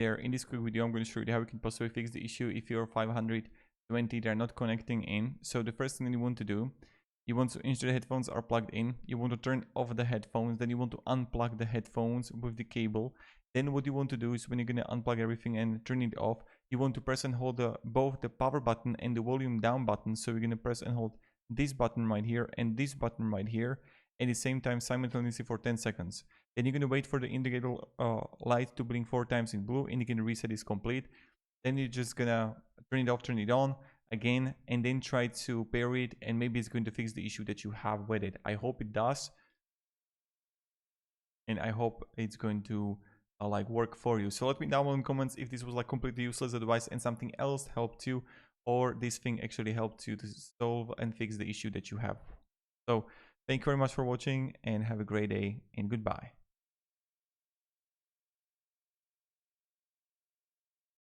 there. In this quick video, I'm going to show you how you can possibly fix the issue if your 520 they're not connecting in. So the first thing that you want to do, you want to ensure the headphones are plugged in. You want to turn off the headphones. Then you want to unplug the headphones with the cable. Then what you want to do is when you're going to unplug everything and turn it off, you want to press and hold both the power button and the volume down button. So you're going to press and hold this button right here and this button right here at the same time simultaneously for 10 seconds. Then you're going to wait for the indicator light to blink 4 times in blue, indicating reset is complete. Then you're just going to turn it off, turn it on again, and then try to pair it, and maybe it's going to fix the issue that you have with it. I hope it does, and I hope it's going to like work for you. So let me know in the comments if this was like completely useless advice and something else helped you, or this thing actually helped you to solve and fix the issue that you have. So thank you very much for watching and have a great day and goodbye.